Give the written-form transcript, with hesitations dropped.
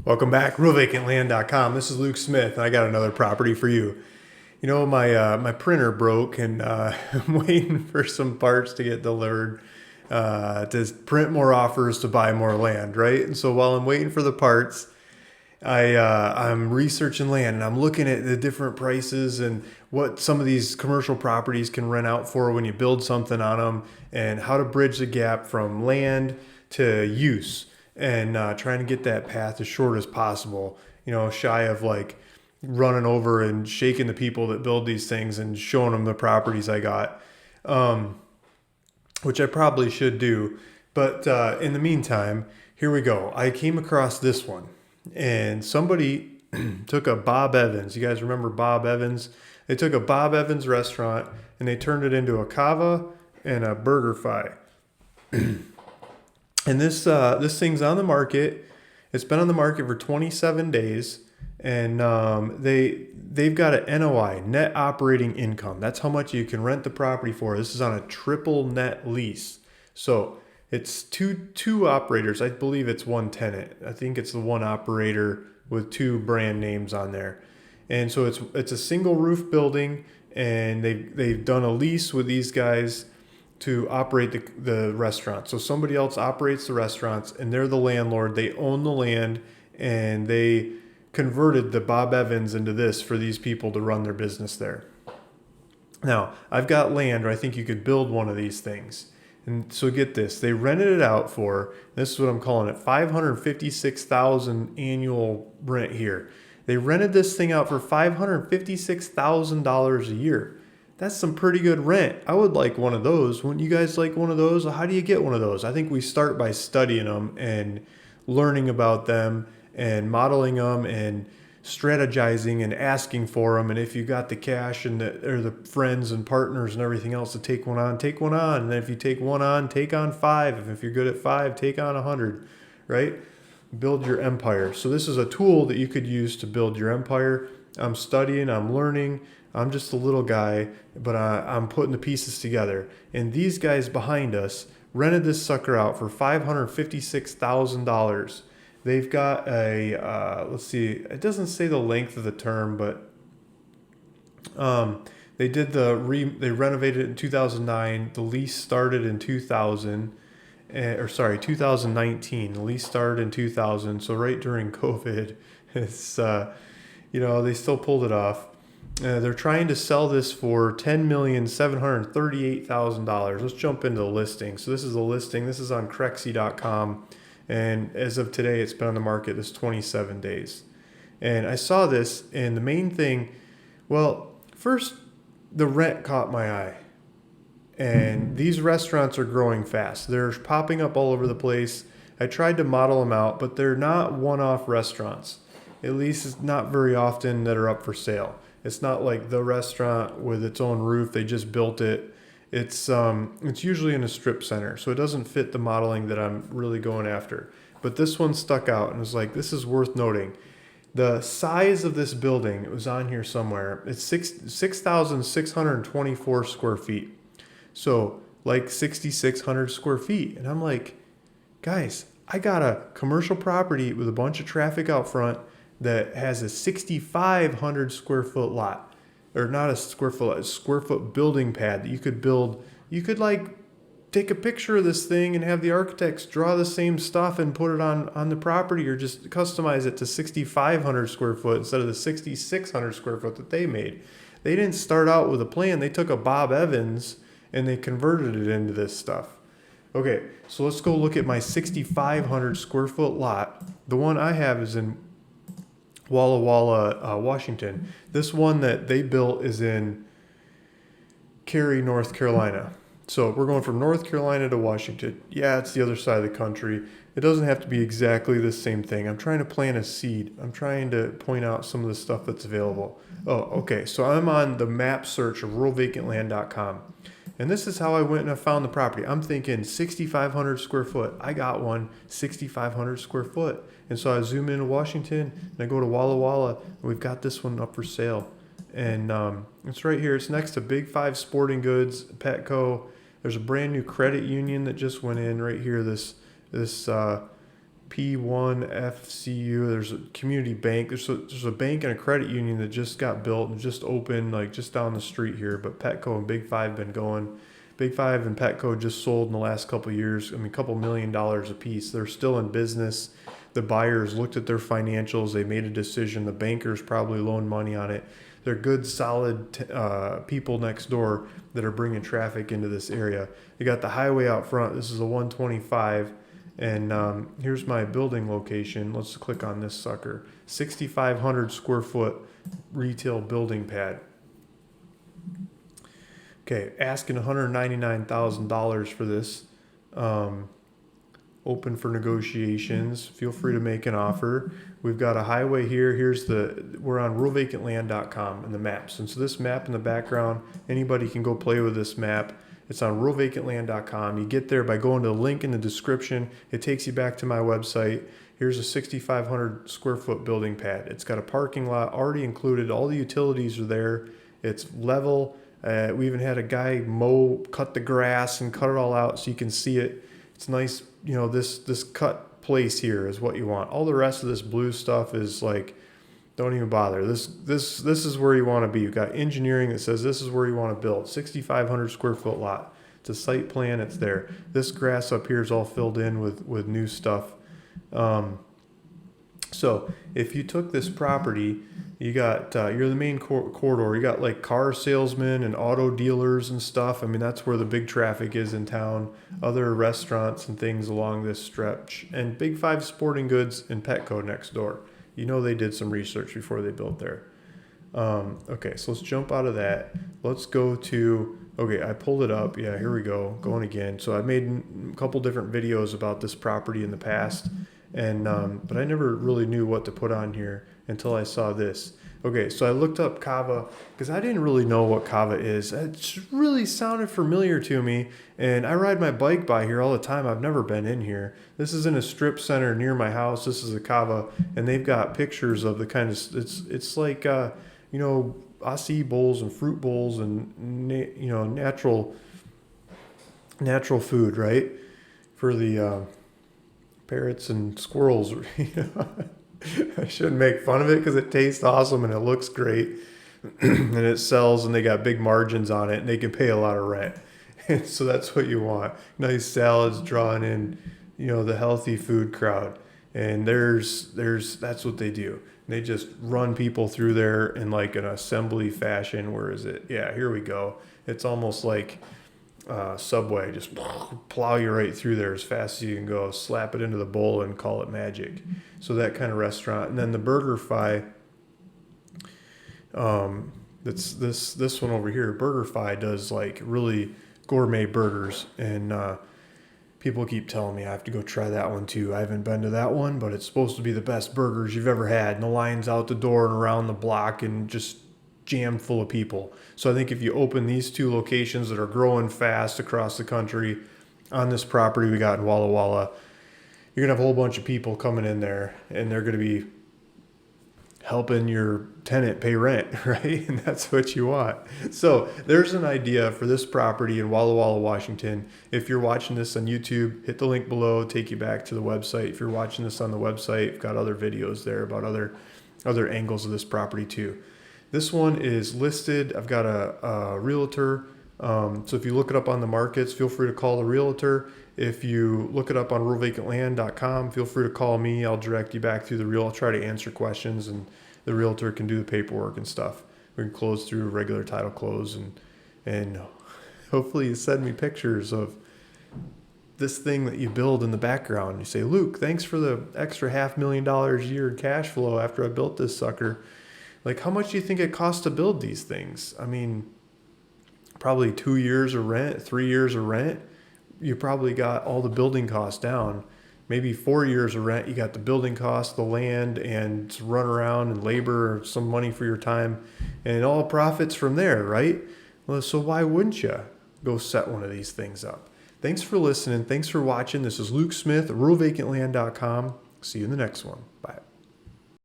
Welcome back, realvacantland.com. This is Luke Smith, and I got another property for you. You know, my printer broke, and I'm waiting for some parts to get delivered to print more offers to buy more land, right? And so while I'm waiting for the parts, I'm researching land, and I'm looking at the different prices and what some of these commercial properties can rent out for when you build something on them, and how to bridge the gap from land to use, and trying to get that path as short as possible. You know, shy of like running over and shaking the people that build these things and showing them the properties I got, which I probably should do. But in the meantime, here we go. I came across this one, and somebody took a Bob Evans. You guys remember Bob Evans? They took a Bob Evans restaurant and they turned it into a Cava and a BurgerFi. And this thing's on the market. It's been on the market for 27 days, and they've got an NOI, net operating income. That's how much you can rent the property for. This is on a triple net lease, so it's two operators. I believe it's one tenant. I think it's the one operator with two brand names on there, and so it's a single roof building, and they've done a lease with these guys to operate the restaurant. So somebody else operates the restaurants, and they're the landlord. They own the land, and they converted the Bob Evans into this for these people to run their business there. Now, I've got land where I think you could build one of these things. And so get this, they rented it out for, this is what I'm calling it, $556,000 annual rent here. They rented this thing out for $556,000 a year. That's some pretty good rent. I would like one of those. Wouldn't you guys like one of those? How do you get one of those? I think we start by studying them and learning about them and modeling them and strategizing and asking for them. And if you got the cash and the friends and partners and everything else to take one on, take one on. And then if you take one on, take on 5. And if you're good at 5, take on 100, right? Build your empire. So this is a tool that you could use to build your empire. I'm studying, I'm learning. I'm just a little guy, but I'm putting the pieces together. And these guys behind us rented this sucker out for $556,000. They've got a, let's see, it doesn't say the length of the term, but they renovated it in 2009. The lease started in 2019. The lease started in 2000. So right during COVID, it's, they still pulled it off. They're trying to sell this for $10,738,000. Let's jump into the listing. So this is the listing. This is on Crexy.com. And as of today, it's been on the market this 27 days. And I saw this, and the main thing, well, first, the rent caught my eye. And these restaurants are growing fast. They're popping up all over the place. I tried to model them out, but they're not one-off restaurants. At least it's not very often that are up for sale. It's not like the restaurant with its own roof. They just built it. It's usually in a strip center, so it doesn't fit the modeling that I'm really going after. But this one stuck out and was like, this is worth noting. The size of this building, it was on here somewhere. It's 6,624 square feet. So like 6,600 square feet. And I'm like, guys, I got a commercial property with a bunch of traffic out front that has a 6,500 square foot lot, or not a square foot building pad that you could build. You could like take a picture of this thing and have the architects draw the same stuff and put it on the property, or just customize it to 6,500 square foot instead of the 6,600 square foot that they made. They didn't start out with a plan. They took a Bob Evans and they converted it into this stuff. Okay, so let's go look at my 6,500 square foot lot. The one I have is in Walla Walla, Washington. This one that they built is in Cary, North Carolina. So we're going from North Carolina to Washington. Yeah, it's the other side of the country. It doesn't have to be exactly the same thing. I'm trying to plant a seed. I'm trying to point out some of the stuff that's available. Oh, okay. So I'm on the map search of ruralvacantland.com. And this is how I went and I found the property. I'm thinking 6,500 square foot. I got one 6,500 square foot. And so I zoom into Washington and I go to Walla Walla, and we've got this one up for sale. And it's right here. It's next to Big 5 Sporting Goods, Petco. There's a brand new credit union that just went in right here. This P1FCU. There's a community bank. There's a bank and a credit union that just got built and just opened, like just down the street here. But Petco and Big Five been going. Big Five and Petco just sold in the last couple of years. I mean, a couple $1 million a piece. They're still in business. The buyers looked at their financials. They made a decision. The bankers probably loaned money on it. They're good, solid people next door that are bringing traffic into this area. They got the highway out front. This is a 125. And here's my building location. Let's click on this sucker. 6,500 square foot retail building pad. Okay, asking $199,000 for this. Open for negotiations. Feel free to make an offer. We've got a highway here. We're on ruralvacantland.com in the maps. And so this map in the background, anybody can go play with this map. It's on ruralvacantland.com. You get there by going to the link in the description. It takes you back to my website. Here's a 6,500 square foot building pad. It's got a parking lot already included. All the utilities are there. It's level. We even had a guy cut the grass and cut it all out so you can see it. It's nice. You know, this cut place here is what you want. All the rest of this blue stuff is like, don't even bother. This is where you want to be. You've got engineering that says this is where you want to build. 6,500 square foot lot. It's a site plan. It's there. This grass up here is all filled in with new stuff. So if you took this property, you got you're the main corridor. You got like car salesmen and auto dealers and stuff. I mean, that's where the big traffic is in town. Other restaurants and things along this stretch, and Big Five Sporting Goods and Petco next door. You know they did some research before they built there. Okay, so let's jump out of that. Let's go to, okay, I pulled it up. Yeah, here we go. Going again. So I made a couple different videos about this property in the past, and but I never really knew what to put on here until I saw this. Okay, so I looked up Kava because I didn't really know what Kava is. It just really sounded familiar to me, and I ride my bike by here all the time. I've never been in here. This is in a strip center near my house. This is a Kava, and they've got pictures of the kind of, it's like you know, acai bowls and fruit bowls and you know, natural food, right, for the parrots and squirrels. You know? I shouldn't make fun of it because it tastes awesome and it looks great and it sells and they got big margins on it and they can pay a lot of rent. And so that's what you want. Nice salads drawing in, you know, the healthy food crowd. And that's what they do. They just run people through there in like an assembly fashion. Where is it? Yeah, here we go. It's almost like Subway, just plow you right through there as fast as you can go, slap it into the bowl and call it magic. So that kind of restaurant. And then the BurgerFi, that's this one over here. BurgerFi does like really gourmet burgers, and people keep telling me I have to go try that one too. I haven't been to that one, but it's supposed to be the best burgers you've ever had. And the line's out the door and around the block and just jammed full of people. So I think if you open these two locations that are growing fast across the country on this property we got in Walla Walla, you're going to have a whole bunch of people coming in there, and they're going to be helping your tenant pay rent, right? And that's what you want. So there's an idea for this property in Walla Walla, Washington. If you're watching this on YouTube, hit the link below, take you back to the website. If you're watching this on the website, I've got other videos there about other angles of this property too. This one is listed. I've got a realtor. So if you look it up on the markets, feel free to call the realtor. If you look it up on ruralvacantland.com, feel free to call me. I'll direct you back through the real. I'll try to answer questions, and the realtor can do the paperwork and stuff. We can close through a regular title close, and hopefully you send me pictures of this thing that you build in the background. You say, Luke, thanks for the extra $500,000 a year in cash flow after I built this sucker. Like, how much do you think it costs to build these things? I mean, probably 2 years of rent, 3 years of rent. You probably got all the building costs down. Maybe 4 years of rent, you got the building costs, the land, and run around and labor, some money for your time, and it all profits from there, right? Well, so why wouldn't you go set one of these things up? Thanks for listening. Thanks for watching. This is Luke Smith, ruralvacantland.com. See you in the next one. Bye.